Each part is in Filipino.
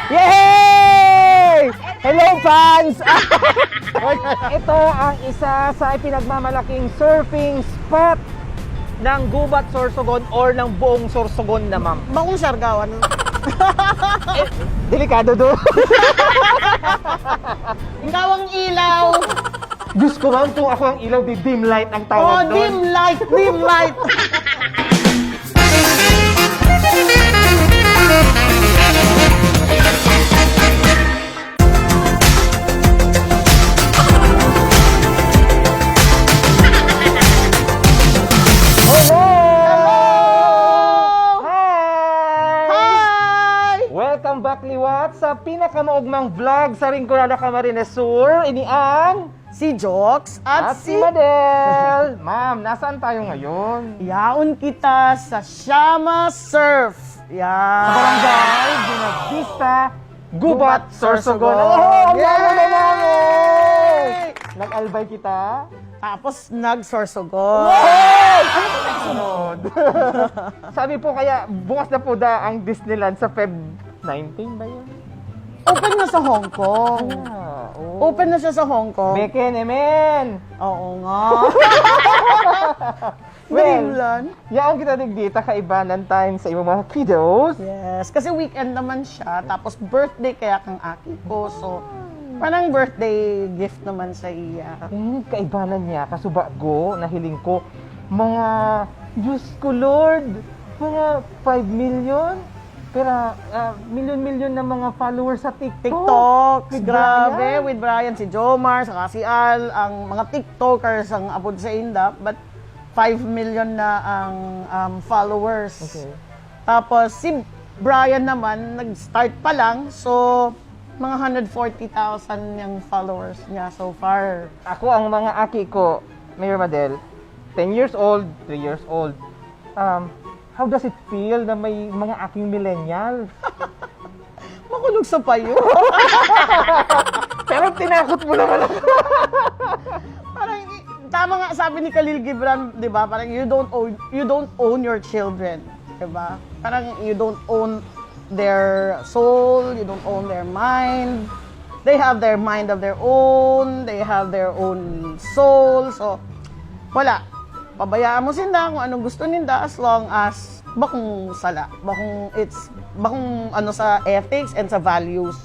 Yay! Hello, fans! Ito ang isa sa pinagmamalaking surfing spot ng Gubat, Sorsogon or ng buong Sorsogon na, ma'am. Bakong Siargao, ano? Delikado do. Ikaw ang ilaw. Diyos ko, ma'am, kung ako ang ilaw, di dim light ang Oh, tawag doon. dim light, dim light. Hello! Hello! Hi! Hi! Welcome back, Liwat, sa pinakamaugmang vlog sa Rinconada, Camarines Sur. Ini ang Si Jox at si Madel. Ma'am, nasaan tayo ngayon? yaon kita sa Siama Surf. Yan. Barangay Ginagvista, Gubat, Sorsogon. Sorsogon. Oh, ang Yay! lalo na namin! Nag-albay kita? Tapos nag-Sorsogon. Hey! Ano po kasunod? Sabi po kaya, bukas na po ang Disneyland sa Feb 19 ba yun? Open na sa Hong Kong. Ah, oh. Open na siya sa Hong Kong. Beken, emen! Oo nga. Well, Dreamland. yaong kita digdita kaibanan time sa imong mga kiddos. Yes, kasi weekend naman siya, tapos birthday kaya kang aki ko, so parang birthday gift naman sa iya. Kaibanan niya, kasubago, nahiling ko, mga, Diyos ko Lord, mga 5 million, pero milyon-milyon na mga followers sa TikTok. TikTok, With grabe, Brian. with Brian, si Jomar, saka si Al, ang mga TikTokers ang abot sa Indap, but 5 million na ang followers. Okay. Tapos si Brian naman, nag-start pa lang, so mga 140,000 yung followers niya so far. Ako, ang mga aki ko, Mayor Madel, 10 years old, 3 years old, how does it feel na may mga aking millennial? Makulog sa payo. Pero tinakot mo naman ako. Parang tama nga sabi ni Khalil Gibran, 'di ba? Parang you don't own your children, 'di ba? Parang you don't own their soul, you don't own their mind. They have their mind of their own, they have their own soul. So wala. Pabayaan mo sila kung anong gusto nila as long as bakong sala, bakong ano sa ethics and sa values.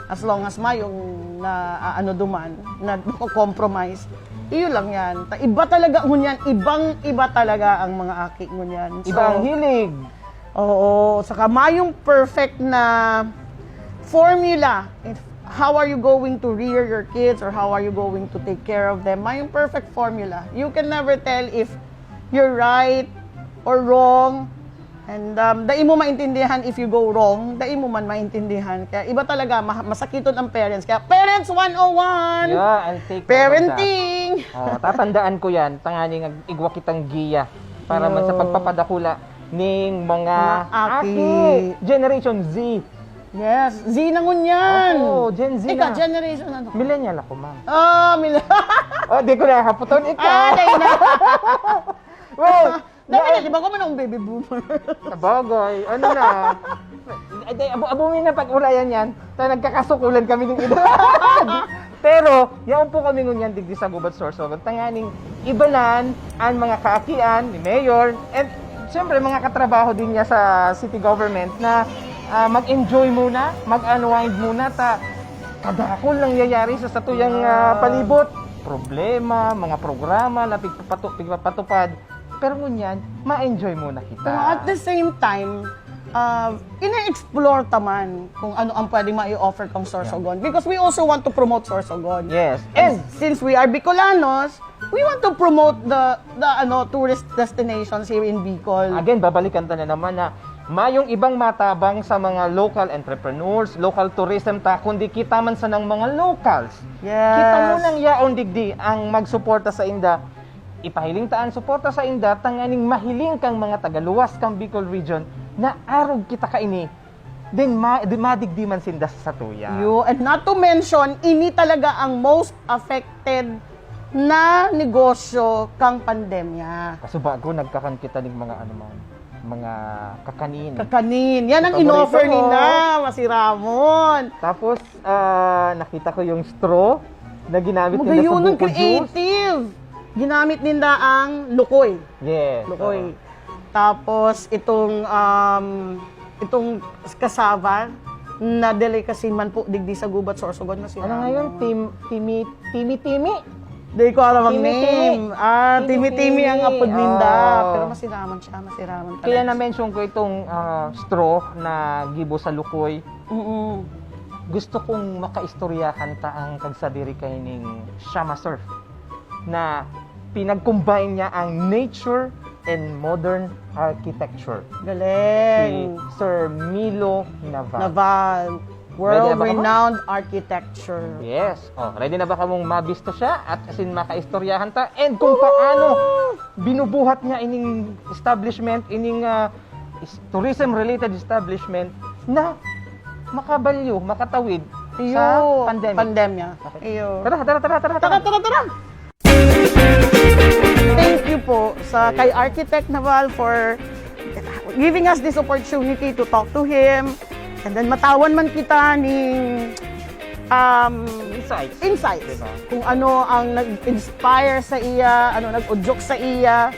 As long as mayong na ano duman, na compromise. Iyo lang yan. Iba talaga ngunyan, ibang-iba talaga ang mga aki ngunyan. So, Ibang hilig. oo, saka mayong perfect na formula. How are you going to rear your kids or how are you going to take care of them? Mayong perfect formula. You can never tell if you're right or wrong. And dai mo maintindihan if you go wrong, dai mo man maintindihan. Kaya iba talaga, masakiton ang parents. Kaya Parents 101! Yeah, I'll take Parenting! Oh, tatandaan ko yan. Tangani ng igwa kitang giya para man sa pagpapadakula ning mga Mga aki. Generation Z. Yes, Z na ngunyan! Oo, Gen Z Ika, na. generation ano? Millennial ako, ma'am. Ah, Oh, di ko nakaputon ikaw. dahil na. Well, Dahil na, di ba ko man akong baby boomer? sabagay, ano na. Abumin na pag-urayan yan. Tayo nagkakasukulan kami ng edad. Pero, yaon po kami ngunyan digdi sa Gubat Sorsogon. Tanganing ibanan ang mga kaakian ni Mayor and siyempre mga katrabaho din niya sa city government na mag-enjoy muna, mag-unwind muna kadakol lang yayari sa satuyang palibot. Problema, mga programa na pigpapatupad. Pero ngunyan, ma-enjoy muna kita. Pero at the same time, ina-explore taman kung ano ang pwede mai-offer pang Sorsogon. Because we also want to promote Sorsogon. Yes. And since we are Bicolanos, we want to promote the tourist destinations here in Bicol. Again, babalikan ta na naman na mayong ibang matabang sa mga local entrepreneurs, local tourism kundi kita man sa ng mga locals. Yes. Kita mo nang yaon digdi ang magsuporta sa inda. Ipahiling taan suporta sa inda, tanganing mahiling kang mga tagaluwas kang Bicol region na arog kita kaini. Then madigdi man sinda sa tuya. And not to mention, ini talaga ang most affected na negosyo kang pandemya. Kaso bago nagkakan kita ng mga ano man. mga kakanin. Kakanin. Yan ang Paborito in-offer ko. nila, Masiramon. Tapos, nakita ko yung straw na ginamit nila sa Magayon ng buko juice. creative. Ginamit nila ang lukoy. Yes. Lukoy. Tapos itong cassava na delicacy man po digdi sa gubat Sorsogon na sila. Ano ngayon? Timi-timi? Di ko alam ang Timi-timi. name. Timi-timi ang apod ninda. Oh. Pero masiraman siya, masiraman talaga. Kaya na-mention ko itong straw na gibo sa lukoy. Mm-mm. Gusto kong makaistoryahan ta ang kagsadiri kay ning Shama Surf na pinag-combine niya ang nature and modern architecture. Si Galing. Sir Milo Naval. Naval. Ready na ba ka mo? World-renowned architecture. Yes. Ready na ba ka mong mabisto siya at asin makaistoryahan ta? And kung paano binubuhat niya ining establishment, ining tourism-related establishment na makabalyo, makatawid sa pandemic. Pandemya. Okay. Iyo. Tara. Tara! Thank you po kay Architect Naval for giving us this opportunity to talk to him. And then matawan man kita ning insights. Diba? Kung ano ang nag-inspire sa iya, ano nag-udyok sa iya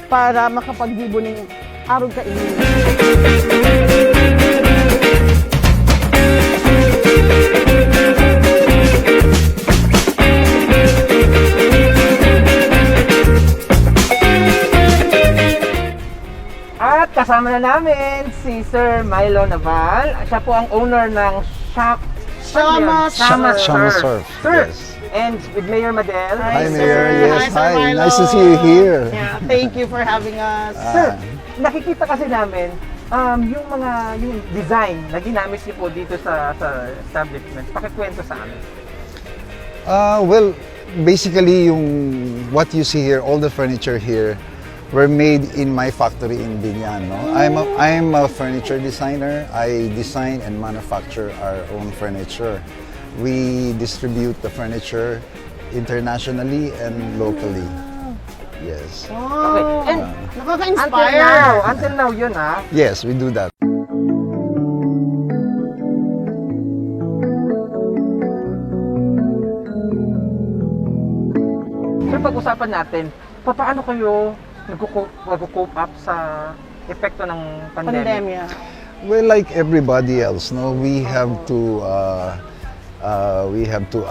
para makapaggibo ning arog ka ini. At kasama na namin si Sir Milo Naval. Siya po ang owner ng Shama Surf. Sir, Yes. and with Mayor Madel. Hi, Sir. Mayor. Yes, Sir hi. Milo. Nice to see you here. Yeah, thank you for having us. Sir, nakikita kasi namin yung design na ginamit niyo po dito sa establishment. Pakikwento sa amin. Well, basically, what you see here, all the furniture here, were made in my factory in Binyan. No? I'm a furniture designer. I design and manufacture our own furniture. We distribute the furniture internationally and locally. Yes. Okay. And Nakaka-inspire. until now yun Yes, we do that. Sir, pag-usapan natin, paano kayo nag-cope up sa epekto ng pandemic? Pandemya. Well, like everybody else, no, we have to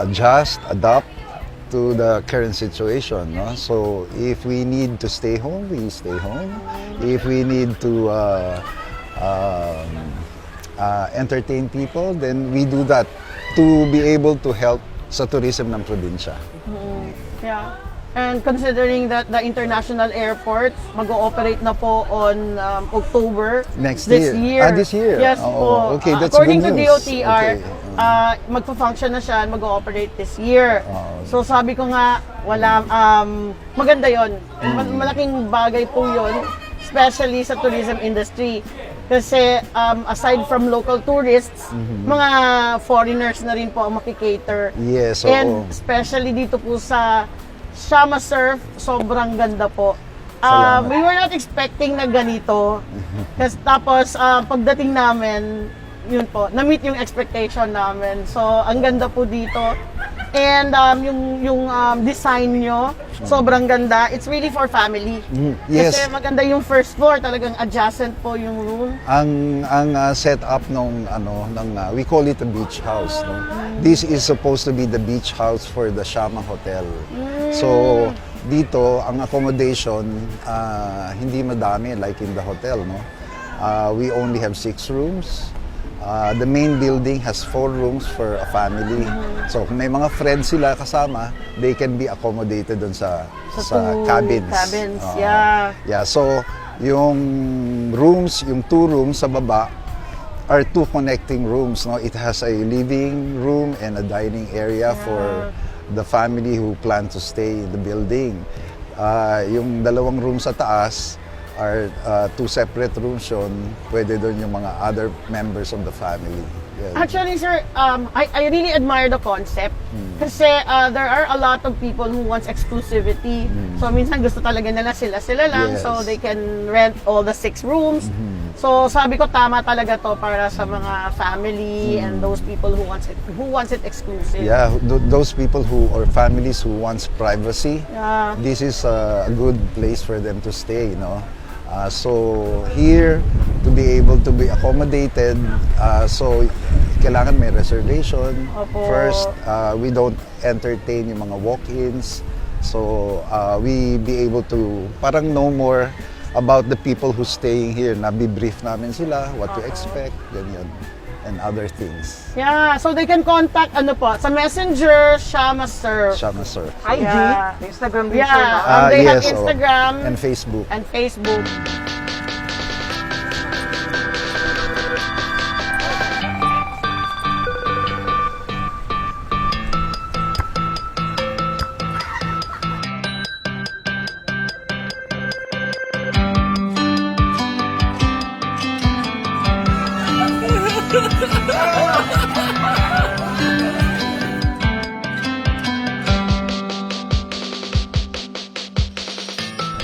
adjust, adapt to the current situation. No? So if we need to stay home, we stay home. If we need to entertain people, then we do that to be able to help sa tourism ng probinsya. Yeah. And considering that the international airports mag-ooperate na po on October Next this year. year. This year. Yes Oh, po. okay, that's According good to news. DOTR, Okay. magpa-function na siya and mag-ooperate this year. Oh. So sabi ko nga, maganda yon. Malaking bagay po yon, especially sa tourism industry. Kasi aside from local tourists, mga foreigners na rin po ang makikater. Yes, And oo. especially dito po sa Shama Surf, sobrang ganda po. Salamat. We were not expecting na ganito. Tapos pagdating namin, yun po, na-meet yung expectation namin. So, ang ganda po dito. And yung design nyo, sobrang ganda. It's really for family. Yes. Kasi maganda yung first floor, talagang adjacent po yung room. Ang setup we call it a beach house, no. This is supposed to be the beach house for the Shama Hotel. So dito ang accommodation hindi madami like in the hotel, no. We only have 6 rooms. The main building has 4 rooms for a family. So kung may mga friends sila kasama, they can be accommodated dun sa two cabins. cabins, Oo. yeah. Yeah, so yung 2 rooms sa baba are 2 connecting rooms, no. It has a living room and a dining area for the family who plan to stay in the building. Yung 2 rooms sa taas are two separate rooms yun. Pwede doon yung mga other members of the family. Yan. Actually, sir, I really admire the concept. Kasi there are a lot of people who wants exclusivity. So, minsan gusto talaga nila sila lang. Yes. So, they can rent all the 6 rooms. So, sabi ko, tama talaga to para sa mga family and those people who wants it exclusive. Yeah, those people who or families who wants privacy, Yeah. this is a good place for them to stay, no? So here, to be able to be accommodated, so kailangan may reservation. Opo. First, we don't entertain yung mga walk-ins. So we be able to parang know more about the people who staying here. Nabibrief namin sila, what to expect, ganyan, and other things. Yeah, so they can contact sa Messenger, Shama Sir. Shama Surf. IG, Yeah. Instagram din siya. Yeah, they have Yes, oo. Instagram And Facebook. and Facebook.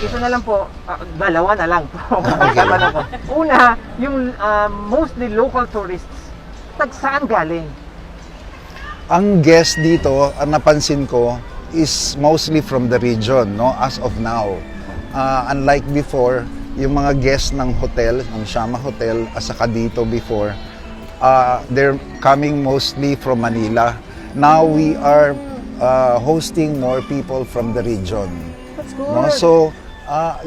Ito na lang po, dalawa na lang po. Tama na po. Una, yung mostly local tourists, saan galing? Ang guest dito, ang napansin ko, is mostly from the region, no? As of now. Unlike before, yung mga guests ng hotel, ng Shama Hotel, asaka dito before, they're coming mostly from Manila. Now we are hosting more people from the region. That's good. No? So,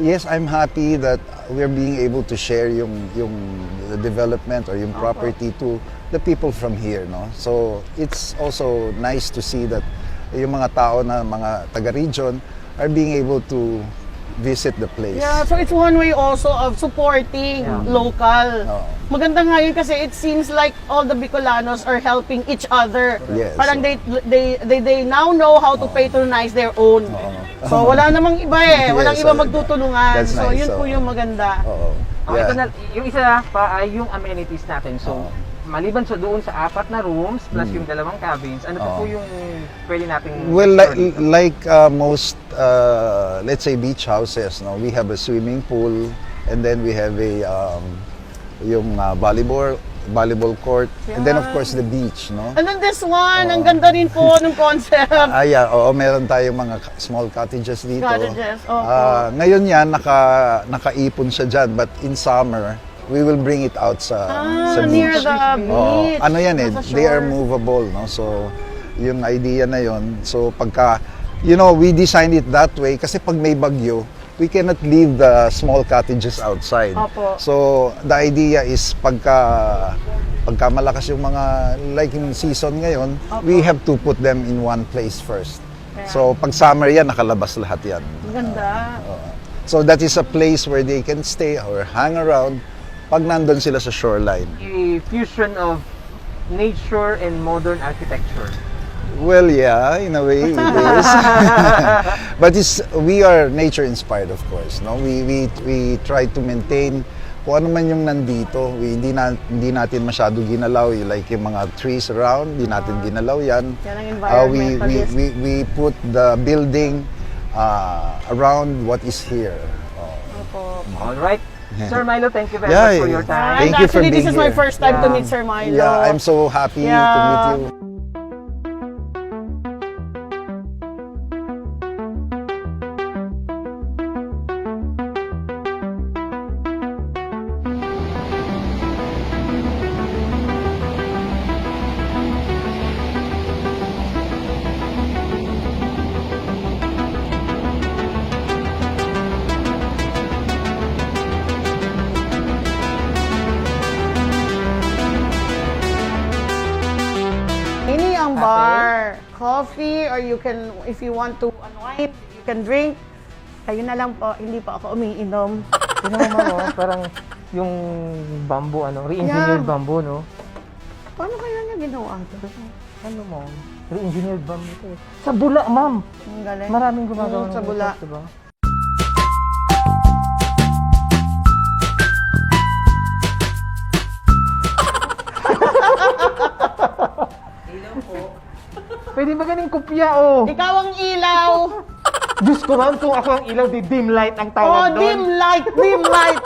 yes, I'm happy that we're being able to share yung the development or yung property to the people from here, no? So, it's also nice to see that yung mga tao na mga taga-region are being able to visit the place. Yeah, so it's one way also of supporting local. Oo. Maganda nga yun kasi it seems like all the Bicolanos are helping each other. Yes. Parang they now know how to patronize their own. So wala namang iba eh. Walang Yes, iba so magtutulungan. that's So nice, yun po oo. yung maganda. Oo. Ito Yeah. na, yung isa pa ay yung amenities natin. So, maliban sa doon sa 4 na rooms plus yung 2 cabins, ano pa po yung pwede nating Well, explore dito? like most, let's say beach houses, no, we have a swimming pool, and then we have a yung volleyball court, and then of course the beach, no. And then this one, ang ganda rin po ng concept. Yeah, oo, meron tayong mga small cottages dito. Cottages, opo. Ngayon yan, nakaipon siya dyan, but in summer, we will bring it out sa Near beach. the Oo, beach. ano yan eh, Nasa they are shore. movable, no? So, yung idea na yon. So, pagka, we designed it that way kasi pag may bagyo, we cannot leave the small cottages outside. Opo. So, the idea is pagka malakas yung mga, like yung season ngayon, we have to put them in one place first. So, pag summer yan, nakalabas lahat yan. Maganda. So, that is a place where they can stay or hang around pag nandun sila sa shoreline. A fusion of nature and modern architecture. Well, yeah, in a way it is. But we are nature inspired, of course. No, we try to maintain kung ano man yung nandito. Hindi natin masyado ginalaw, like yung mga trees around, hindi natin ginalaw yan. Yan ang environmentalist. We put the building around what is here. Opo. All right. Sir Milo, thank you very Yeah, much for your time. Thank you for Actually, this being is my here. first time to Yeah. meet Sir Milo. Yeah, I'm so happy to meet you. Ini ang bar. Coffee or you can, if you want to unwind, you can drink. Kayo na lang po, hindi po ako umiinom. Tingnan mo, ma'am, oh, parang yung bamboo, re-engineered Yeah. bamboo, no? Paano kaya niya ginawa ito? Ano mo? Re-engineered bamboo ito. Sa bula, ma'am. Ang galing. Maraming gumagawa Sa ng bula. makeup, diba? Pwede ba ganing kopya, oh? Ikaw ang ilaw. Diyos ko, ma'am, kung ako ang ilaw, di dim light ang Oh, tawag doon. dim light, dim light.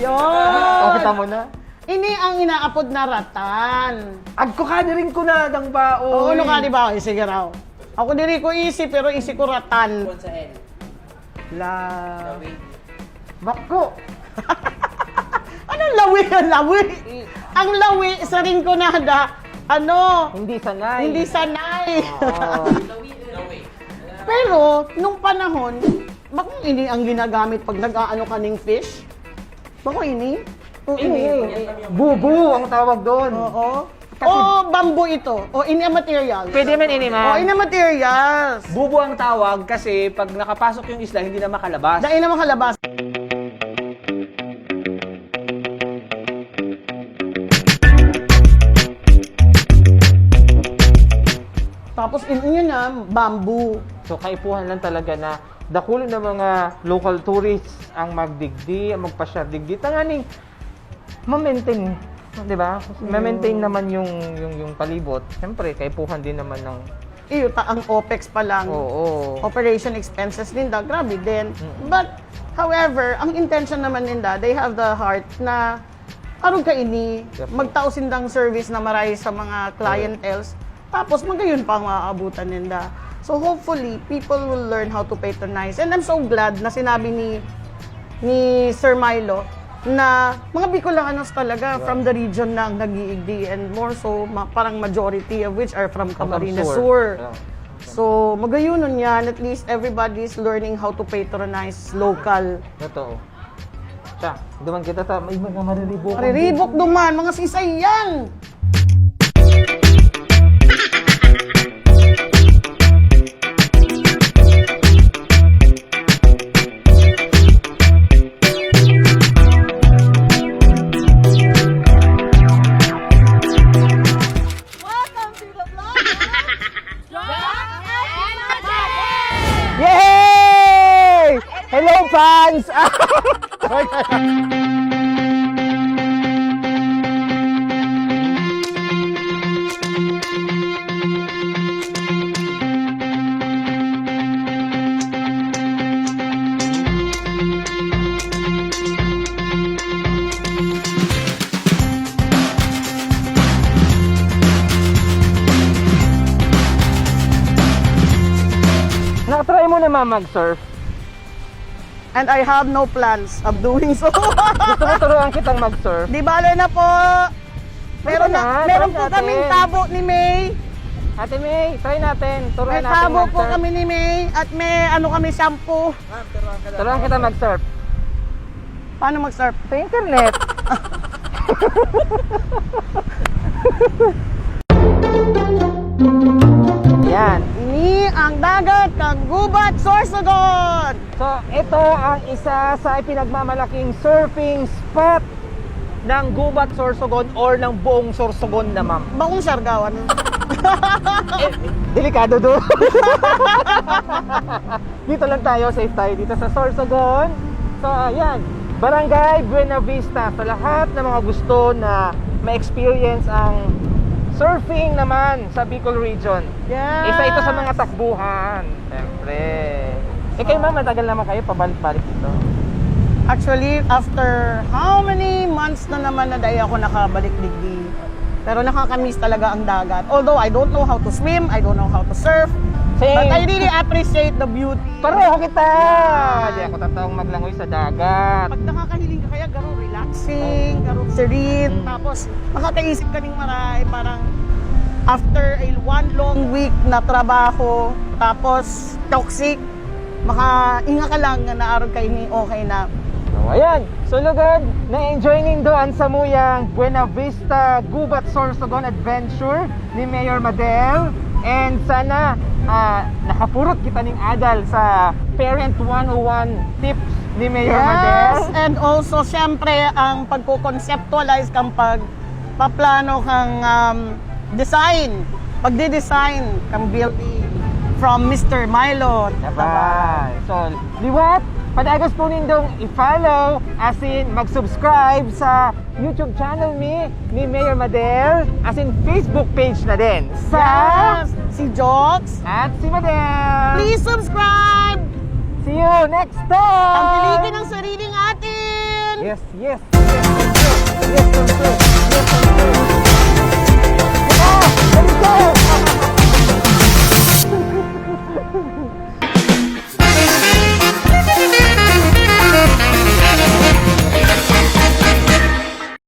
Oh, kita Yun. mo na. Ini ang inaapod na ratan. Agko ka na rin ko na ng Oo, baoy. ano ka, di ba? Sige raw. Ako diri ko isi, pero isi ko ratan. La... Bako. Anong lawi ang lawi? Ang lawi sa rin ko nada, ano, Hindi sanay. hindi sanay. Oo. Pero, nung panahon, bako ini ang ginagamit pag nag-aano ka ng fish? Bako ini? Oo, Ini. Bubu ang tawag doon. Oo. O bamboo ito. O ini ang material. Pwede man ini, O ma'am. ini ang materials. Bubo ang tawag kasi pag nakapasok yung isda, hindi na makalabas. Dahil na makalabas. Tapos yun na, bamboo. So kaipuhan lang talaga na dakulo na mga local tourists ang magdigdi, ang magpasyar digdi. Tanganing ma-maintain, 'di ba? Ma-maintain naman yung palibot. Siyempre, kaipuhan din naman ng Iyo, ang OPEX pa lang. oo. Operation expenses ninda, grabe din. But, however, ang intention naman ninda, they have the heart na aron ka ini, Yep. magtao sindang service na maray sa mga clienteles, tapos magayon pa ang maaabutan ninda. So hopefully, people will learn how to patronize. And I'm so glad na sinabi ni Sir Milo na mga Bicolanos talaga from the region na ang nag-iigdi and more so, parang majority of which are from Camarines Sur. Yeah. So, magayunon yan. At least everybody's learning how to patronize local. Totoo. Siya, duman kita ta, may mga mariribok. Mariribok duman, mga sisay yan! Welcome to the vlog of Rock and Magic! Yay! Hello, fans! Nakatry mo naman mag-surf. And I have no plans of doing so. Gusto mo turuan kitang mag-surf? Di bale na po. Meron na, meron try po natin. kaming tabo ni May. Ate May, try natin. May Turuan natin tabo po mag-surf. kami ni May. At may ano kami shampoo. Turuan kita mag-surf. Paano mag-surf? Sa internet. Yan. Ini ang dagat kang Gubat Sorsogon. So, ito ang isa sa ipinagmamalaking surfing spot ng Gubat Sorsogon or ng buong Sorsogon na, ma'am. Baong Siargawan. Delikado doon. Dito lang tayo, safe tayo dito sa Sorsogon. So, ayan. Barangay Buena Vista. Sa lahat ng mga gusto na ma-experience ang surfing naman sa Bicol region. Yes. Isa ito sa mga takbuhan. Siyempre. Eh kayo ma'am, matagal naman kayo pabalik-balik dito. Actually, after how many months na naman na dahil ako nakabalik digdi. Pero nakakamiss talaga ang dagat. Although I don't know how to swim, I don't know how to surf, Same. but I really appreciate the beauty. Pareho kita! Di ako tataong maglangoy sa dagat. Pag nakakahiling ka kaya, garo relaxing, garo serene, tapos makakaisip ka ng maray, parang after a one long week na trabaho, tapos toxic, makainga ka lang na naaron ka ini okay na. So, ayan. Sulugod, na-enjoy ning doon sa muyang Buena Vista Gubat Sorsogon Adventure ni Mayor Madel. And sana nakapurot kita ning adal sa Parent 101 tips ni Mayor Madel. Yes, and also syempre ang pagko-conceptualize kang pagpaplano kang design, pagde-design kang building from Mr. Milo. Diba? So, liwat, Padagos po nindong i-follow, as in mag-subscribe sa YouTube channel ni Mayor Madel, as in Facebook page na din. Sa Yes! Si Jox. at si Madel. Please subscribe! See you next time! Ang kiligin ng sariling atin! Yes, yes, yes, yes, yes, yes, yes, yes, yes, yes, yes.